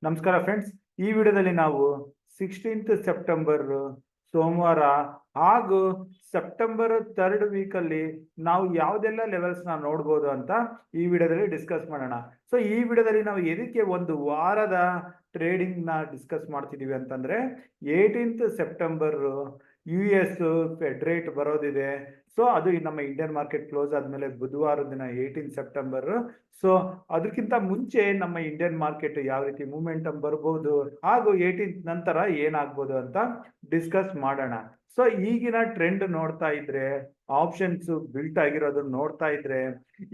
ನಮಸ್ಕಾರ ಫ್ರೆಂಡ್ಸ್. ಈ ವಿಡಿಯೋದಲ್ಲಿ ನಾವು 16th ಸೆಪ್ಟೆಂಬರ್ ಸೋಮವಾರ ಹಾಗೂ ಸೆಪ್ಟೆಂಬರ್ 3rd ವೀಕಲ್ಲಿ ನಾವು ಯಾವುದೆಲ್ಲ ಲೆವೆಲ್ಸ್ನ ನೋಡ್ಬೋದು ಅಂತ ಈ ವಿಡಿಯೋದಲ್ಲಿ ಡಿಸ್ಕಸ್ ಮಾಡೋಣ. ಸೊ ಈ ವಿಡಿಯೋದಲ್ಲಿ ನಾವು ಎದಕ್ಕೆ ಒಂದು ವಾರದ ಟ್ರೇಡಿಂಗ್ನ ಡಿಸ್ಕಸ್ ಮಾಡ್ತಿದ್ದೀವಿ ಅಂತಂದರೆ 18th September US Fed rate ಬರೋದಿದೆ. ಸೊ ಅದು ನಮ್ಮ ಇಂಡಿಯನ್ ಮಾರ್ಕೆಟ್ ಕ್ಲೋಸ್ ಆದಮೇಲೆ ಬುಧವಾರ ದಿನ 18 ಸೆಪ್ಟೆಂಬರ್. ಸೊ ಅದಕ್ಕಿಂತ ಮುಂಚೆ ನಮ್ಮ ಇಂಡಿಯನ್ ಮಾರ್ಕೆಟ್ ಯಾವ ರೀತಿ ಮೂಮೆಂಟಮ್ ಬರ್ಬೋದು ಹಾಗೂ 18th ನಂತರ ಏನಾಗ್ಬೋದು ಅಂತ ಡಿಸ್ಕಸ್ ಮಾಡೋಣ. ಸೊ ಈಗಿನ ಟ್ರೆಂಡ್ ನೋಡ್ತಾ ಇದ್ರೆ, ಆಪ್ಷನ್ಸ್ ಬಿಲ್ಟ್ ಆಗಿರೋದನ್ನ ನೋಡ್ತಾ ಇದ್ರೆ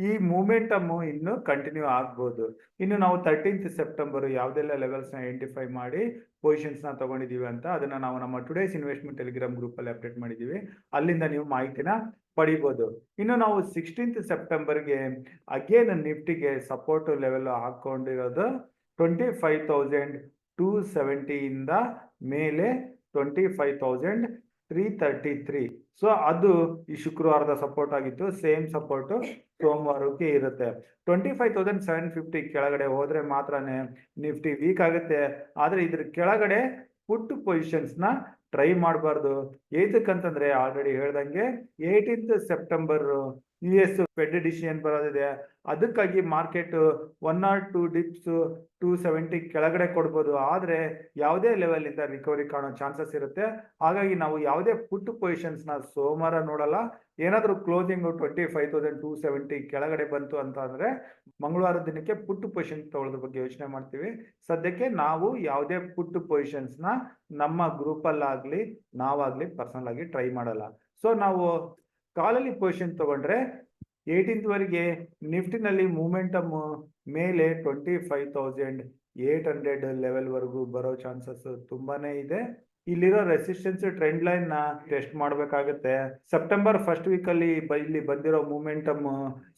ಈ ಮೂಮೆಂಟಮ್ ಇನ್ನು ಕಂಟಿನ್ಯೂ ಆಗ್ಬೋದು. ಇನ್ನು ನಾವು 13th ಸೆಪ್ಟೆಂಬರ್ ಯಾವುದೆಲ್ಲ ಲೆವೆಲ್ಸ್ನ ಐಡೆಂಟಿಫೈ ಮಾಡಿ ಪೊಸಿಷನ್ಸ್ನ ತಗೊಂಡಿದ್ದೀವಿ ಅಂತ ಅದನ್ನ ನಾವು ನಮ್ಮ ಟುಡೇಸ್ ಇನ್ವೆಸ್ಟ್ಮೆಂಟ್ ಟೆಲಿಗ್ರಾಮ್ ಗ್ರೂಪಲ್ಲಿ ಅಪ್ಡೇಟ್ ಮಾಡಿದ್ದೀವಿ. ಅಲ್ಲಿಂದ ನೀವು ಮಾಹಿತಿನ ಪಡಿಬೋದು. ಇನ್ನು ನಾವು 16th ಸೆಪ್ಟೆಂಬರ್ಗೆ ಅಗೇನ್ ನಿಫ್ಟಿಗೆ ಸಪೋರ್ಟ್ ಲೆವೆಲ್ ಹಾಕೊಂಡಿರೋದು 25,270 ಇಂದ ಮೇಲೆ 25,333. ಸೊ ಅದು ಈ ಶುಕ್ರವಾರದ ಸಪೋರ್ಟ್ ಆಗಿತ್ತು. ಸೇಮ್ ಸಪೋರ್ಟ್ ಸೋಮವಾರಕ್ಕೆ ಇರುತ್ತೆ. 25,750 ಕೆಳಗಡೆ ಹೋದ್ರೆ ಮಾತ್ರನೇ ನಿಫ್ಟಿ ವೀಕ್ ಆಗುತ್ತೆ. ಆದ್ರೆ ಇದ್ರ ಕೆಳಗಡೆ ಪುಟ್ ಪೊಸಿಷನ್ಸ್ನ ಟ್ರೈ ಮಾಡಬಾರ್ದು. ಏತಕ್ಕಂತಂದ್ರೆ ಆಲ್ರೆಡಿ ಹೇಳ್ದಂಗೆ 18th September US Fed decision ಬರೋದಿದೆ. ಅದಕ್ಕಾಗಿ ಮಾರ್ಕೆಟ್ 1 or 2 ಡಿಪ್ಸ್ 270 ಕೆಳಗಡೆ ಕೊಡ್ಬೋದು. ಆದರೆ ಯಾವುದೇ ಲೆವೆಲ್ ಇಂದ ರಿಕವರಿ ಕಾಣೋ ಚಾನ್ಸಸ್ ಇರುತ್ತೆ. ಹಾಗಾಗಿ ನಾವು ಯಾವುದೇ ಪುಟ್ ಪೊಸಿಷನ್ಸ್ನ ಸೋಮವಾರ ನೋಡಲ್ಲ. ಏನಾದರೂ ಕ್ಲೋಸಿಂಗ್ 25,270 ಕೆಳಗಡೆ ಬಂತು ಅಂತ ಅಂದ್ರೆ ಮಂಗಳವಾರ ದಿನಕ್ಕೆ ಪುಟ್ ಪೊಸಿಷನ್ ತಗೊಳ್ಳೋದ್ರ ಬಗ್ಗೆ ಯೋಚನೆ ಮಾಡ್ತೀವಿ. ಸದ್ಯಕ್ಕೆ ನಾವು ಯಾವುದೇ ಪುಟ್ ಪೊಸಿಷನ್ಸ್ನ ನಮ್ಮ ಗ್ರೂಪಲ್ಲಾಗಲಿ ನಾವಾಗಲಿ ಪರ್ಸನಲ್ ಆಗಿ ಟ್ರೈ ಮಾಡಲ್ಲ. ಸೊ ನಾವು ಕಾಲಲ್ಲಿ ಪೊಸಿಷನ್ ತಗೊಂಡ್ರೆ 18th ವರೆಗೆ ನಿಫ್ಟಿನಲ್ಲಿ ಮೂಮೆಂಟಮ್ ಮೇಲೆ 25,800 ಲೆವೆಲ್ ವರೆಗೂ ಬರೋ ಚಾನ್ಸಸ್ ತುಂಬಾನೇ ಇದೆ. ಇಲ್ಲಿರೋ ರೆಸಿಸ್ಟೆನ್ಸ್ ಟ್ರೆಂಡ್ ಲೈನ್ ನ ಟೆಸ್ಟ್ ಮಾಡಬೇಕಾಗುತ್ತೆ. ಸೆಪ್ಟೆಂಬರ್ 1st ವೀಕ್ ಅಲ್ಲಿ ಇಲ್ಲಿ ಬಂದಿರೋ ಮೂಮೆಂಟಮ್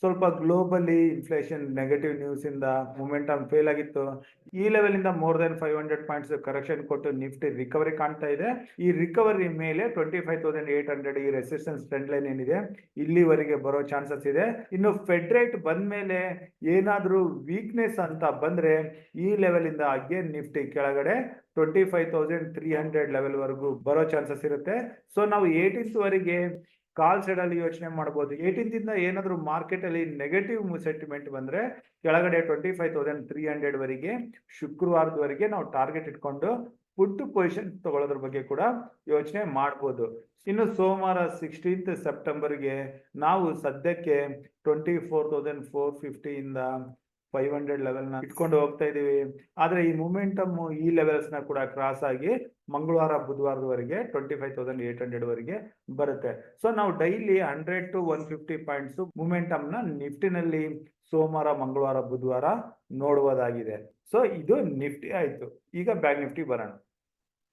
ಸ್ವಲ್ಪ ಗ್ಲೋಬಲಿ ಇನ್ಫ್ಲೇಷನ್ ನೆಗೆಟಿವ್ ನ್ಯೂಸ್ ಇಂದ ಮೂಮೆಂಟಮ್ ಫೇಲ್ ಆಗಿತ್ತು. ಈ ಲೆವೆಲ್ ಇಂದ ಮೋರ್ ದೆನ್ 500 ಪಾಯಿಂಟ್ಸ್ ಕರೆಕ್ಷನ್ ಕೊಟ್ಟು ನಿಫ್ಟಿ ರಿಕವರಿ ಕಾಣ್ತಾ ಇದೆ. ಈ ರಿಕವರಿ ಮೇಲೆ 25,800 ಈ ರೆಸಿಸ್ಟೆನ್ಸ್ ಟ್ರೆಂಡ್ ಲೈನ್ ಏನಿದೆ ಇಲ್ಲಿವರೆಗೆ ಬರೋ ಚಾನ್ಸಸ್ ಇದೆ. ಇನ್ನು ಫೆಡ್ ರೇಟ್ ಬಂದ್ಮೇಲೆ ಏನಾದ್ರೂ ವೀಕ್ನೆಸ್ ಅಂತ ಬಂದ್ರೆ ಈ ಲೆವೆಲ್ ಇಂದ ಅಗೇನ್ ನಿಫ್ಟಿ ಕೆಳಗಡೆ 25,300 ಲೆವೆಲ್ ವರೆಗೂ ಬರೋ ಚಾನ್ಸಸ್ ಇರುತ್ತೆ. ಸೊ ನಾವು 18th ವರೆಗೆ ಕಾಲ್ ಸೈಡ್ ಅಲ್ಲಿ ಯೋಚನೆ ಮಾಡಬಹುದು. 18th ಇಂದ ಏನಾದರೂ ಮಾರ್ಕೆಟ್ ಅಲ್ಲಿ ನೆಗೆಟಿವ್ ಸೆಂಟಿಮೆಂಟ್ ಬಂದ್ರೆ ಕೆಳಗಡೆ 25,300 ವರೆಗೆ ಶುಕ್ರವಾರದವರೆಗೆ ನಾವು ಟಾರ್ಗೆಟ್ ಇಟ್ಕೊಂಡು ಪುಟ್ ಪೊಸಿಷನ್ ತಗೊಳ್ಳೋದ್ರ ಬಗ್ಗೆ ಕೂಡ ಯೋಚನೆ ಮಾಡಬಹುದು. ಇನ್ನು ಸೋಮವಾರ 16th ಸೆಪ್ಟೆಂಬರ್ಗೆ ನಾವು ಸದ್ಯಕ್ಕೆ 24,450 ಇಂದ 500 ಲೆವೆಲ್ನ ಇಟ್ಕೊಂಡು ಹೋಗ್ತಾ ಇದೀವಿ. ಆದ್ರೆ ಈ ಮೂಮೆಂಟಮ್ ಈ ಲೆವೆಲ್ಸ್ ನ ಕೂಡ ಕ್ರಾಸ್ ಆಗಿ ಮಂಗಳವಾರ ಬುಧವಾರದವರೆಗೆ 25,800 ವರೆಗೆ ಬರುತ್ತೆ. ಸೊ ನಾವು ಡೈಲಿ 100 to 150 ಪಾಯಿಂಟ್ಸ್ ಮೂಮೆಂಟಮ್ ನ ನಿಫ್ಟಿನಲ್ಲಿ ಸೋಮವಾರ ಮಂಗಳವಾರ ಬುಧವಾರ ನೋಡುವುದಾಗಿದೆ. ಸೊ ಇದು ನಿಫ್ಟಿ ಆಯ್ತು. ಈಗ ಬ್ಯಾಂಕ್ ನಿಫ್ಟಿ ಬರೋಣ.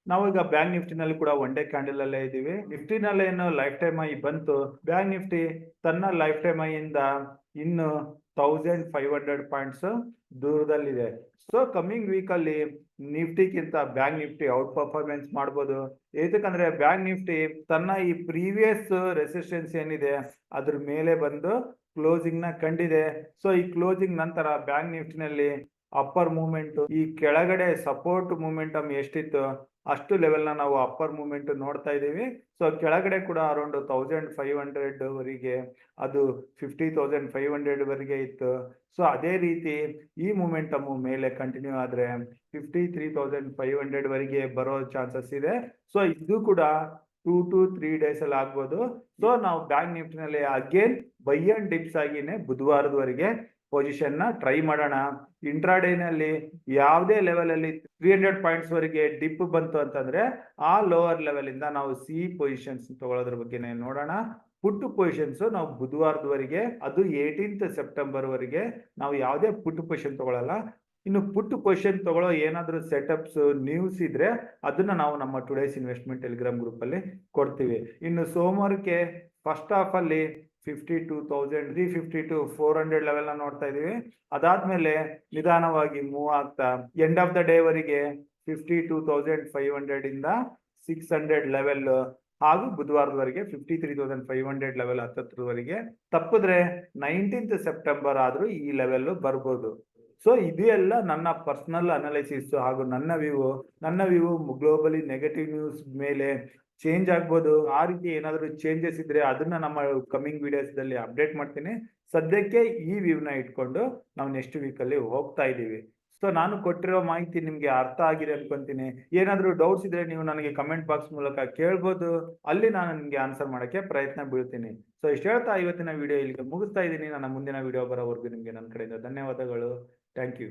ನಾವೀಗ ಬ್ಯಾಂಕ್ ನಿಫ್ಟಿನಲ್ಲಿ ಕೂಡ ಒನ್ ಡೇ ಕ್ಯಾಂಡಲ್ ಅಲ್ಲೇ ಇದ್ದೀವಿ. ನಿಫ್ಟಿನಲ್ಲಿ ಏನು ಲೈಫ್ ಟೈಮ್ ಐ ಬಂತು. ಬ್ಯಾಂಕ್ ನಿಫ್ಟಿ ತನ್ನ ಲೈಫ್ ಟೈಮ್ ಐ ಇಂದ ಇನ್ನು 1,500 ಪಾಯಿಂಟ್ಸ್ ದೂರದಲ್ಲಿದೆ. ಸೊ ಕಮಿಂಗ್ ವೀಕ್ ಅಲ್ಲಿ ನಿಫ್ಟಿಗಿಂತ ಬ್ಯಾಂಕ್ ನಿಫ್ಟಿ ಔಟ್ ಪರ್ಫಾರ್ಮೆನ್ಸ್ ಮಾಡ್ಬೋದು. ಏತಕ್ಕಂದ್ರೆ ಬ್ಯಾಂಕ್ ನಿಫ್ಟಿ ತನ್ನ ಈ ಪ್ರೀವಿಯಸ್ ರೆಸಿಸ್ಟೆನ್ಸ್ ಏನಿದೆ ಅದ್ರ ಮೇಲೆ ಬಂದು ಕ್ಲೋಸಿಂಗ್ ನ ಕಂಡಿದೆ. ಸೊ ಈ ಕ್ಲೋಸಿಂಗ್ ನಂತರ ಬ್ಯಾಂಕ್ ನಿಫ್ಟಿನಲ್ಲಿ ಅಪ್ಪರ್ ಮೂವ್ಮೆಂಟ್, ಈ ಕೆಳಗಡೆ ಸಪೋರ್ಟ್ ಮೂಮೆಂಟಮ್ ಎಷ್ಟಿತ್ತು ಅಷ್ಟು ಲೆವೆಲ್ ನ ನಾವು ಅಪ್ಪರ್ ಮೂವ್ಮೆಂಟ್ ನೋಡ್ತಾ ಇದೀವಿ. ಸೊ ಕೆಳಗಡೆ ಕೂಡ ಅರೌಂಡ್ 1,500 ವರೆಗೆ, ಅದು 50,500 ವರೆಗೆ ಇತ್ತು. ಸೊ ಅದೇ ರೀತಿ ಈ ಮೂಮೆಂಟಮ್ ಮೇಲೆ ಕಂಟಿನ್ಯೂ ಆದ್ರೆ 53,500 ವರೆಗೆ ಬರೋ ಚಾನ್ಸಸ್ ಇದೆ. ಸೊ ಇದು ಕೂಡ 2 to 3 ಡೇಸ್ ಅಲ್ಲಿ ಆಗ್ಬೋದು. ಸೊ ನಾವು ಬ್ಯಾಂಕ್ ನಿಫ್ಟಿನಲ್ಲಿ ಅಗೇನ್ ಬೈ ಅಂಡ್ ಡಿಪ್ಸ್ ಆಗಿನೇ ಬುಧವಾರದವರೆಗೆ ಪೊಸಿಷನ್ ನ ಟ್ರೈ ಮಾಡೋಣ. ಇಂಟ್ರಾಡೇನಲ್ಲಿ ಯಾವುದೇ ಲೆವೆಲ್ ಅಲ್ಲಿ 300 ಪಾಯಿಂಟ್ಸ್ ವರೆಗೆ ಡಿಪ್ ಬಂತು ಅಂತಂದ್ರೆ ಆ ಲೋವರ್ ಲೆವೆಲ್ ಇಂದ ನಾವು ಸಿ ಪೊಸಿಷನ್ಸ್ ತಗೊಳ್ಳೋದ್ರ ಬಗ್ಗೆ ನೋಡೋಣ. ಪುಟ್ ಪೊಸಿಷನ್ಸ್ ನಾವು ಬುಧವಾರದವರೆಗೆ, ಅದು 18th ಸೆಪ್ಟೆಂಬರ್ ವರೆಗೆ ನಾವು ಯಾವುದೇ ಪುಟ್ ಪೊಸಿಷನ್ ತಗೊಳ್ಳಲ್ಲ. ಇನ್ನು ಪುಟ್ ಪೊಸಿಷನ್ ತಗೊಳ್ಳೋ ಏನಾದರೂ ಸೆಟಪ್ಸ್ ನ್ಯೂಸ್ ಇದ್ರೆ ಅದನ್ನ ನಾವು ನಮ್ಮ ಟುಡೇಸ್ ಇನ್ವೆಸ್ಟ್ಮೆಂಟ್ ಟೆಲಿಗ್ರಾಮ್ ಗ್ರೂಪ್ ಅಲ್ಲಿ ಕೊಡ್ತೀವಿ. ಇನ್ನು ಸೋಮವಾರಕ್ಕೆ ಫಸ್ಟ್ ಹಾಫ್ ಅಲ್ಲಿ 52,350 to 400 ಲೆವೆಲ್ ನ ನೋಡ್ತಾ ಇದೀವಿ. ಅದಾದ್ಮೇಲೆ ನಿಧಾನವಾಗಿ ಮೂವ್ ಆಗ್ತಾ ಎಂಡ್ ಆಫ್ ದ ಡೇ ವರೆಗೆ 52,500 ಇಂದ 600 ಲೆವೆಲ್ ಹಾಗೂ ಬುಧವಾರದವರೆಗೆ 53,500 ಲೆವೆಲ್ ಹತ್ತತ್ರವರೆಗೆ. ತಪ್ಪಿದ್ರೆ 19th ಸೆಪ್ಟೆಂಬರ್ ಆದ್ರೂ ಈ ಲೆವೆಲ್ ಬರ್ಬೋದು. ಸೊ ಇದು ಎಲ್ಲ ನನ್ನ ಪರ್ಸನಲ್ ಅನಾಲಿಸಿಸ್ ಹಾಗೂ ನನ್ನ ವ್ಯೂ ಗ್ಲೋಬಲಿ ನೆಗೆಟಿವ್ ನ್ಯೂಸ್ ಮೇಲೆ ಚೇಂಜ್ ಆಗ್ಬೋದು. ಆ ರೀತಿ ಏನಾದರೂ ಚೇಂಜಸ್ ಇದ್ರೆ ಅದನ್ನ ನಮ್ಮ ಕಮಿಂಗ್ ವಿಡಿಯೋಸ್ದಲ್ಲಿ ಅಪ್ಡೇಟ್ ಮಾಡ್ತೀನಿ. ಸದ್ಯಕ್ಕೆ ಈ ವ್ಯೂನ ಇಟ್ಕೊಂಡು ನಾವು ನೆಕ್ಸ್ಟ್ ವೀಕಲ್ಲಿ ಹೋಗ್ತಾ ಇದ್ದೀವಿ. ಸೊ ನಾನು ಕೊಟ್ಟಿರೋ ಮಾಹಿತಿ ನಿಮ್ಗೆ ಅರ್ಥ ಆಗಿದೆ ಅನ್ಕೊಂತೀನಿ. ಏನಾದರೂ ಡೌಟ್ಸ್ ಇದ್ರೆ ನೀವು ನನಗೆ ಕಮೆಂಟ್ ಬಾಕ್ಸ್ ಮೂಲಕ ಕೇಳ್ಬೋದು, ಅಲ್ಲಿ ನಾನು ನಿಮ್ಗೆ ಆನ್ಸರ್ ಮಾಡಕ್ಕೆ ಪ್ರಯತ್ನ ಬೀಳ್ತೀನಿ. ಸೊ ಇಷ್ಟು ಹೇಳ್ತಾ ಇವತ್ತಿನ ವಿಡಿಯೋ ಇಲ್ಲಿಗೆ ಮುಗಿಸ್ತಾ ಇದ್ದೀನಿ. ನನ್ನ ಮುಂದಿನ ವಿಡಿಯೋ ಬರೋವರೆಗೂ ನಿಮ್ಗೆ ನನ್ನ ಕಡೆಯಿಂದ ಧನ್ಯವಾದಗಳು. Thank you.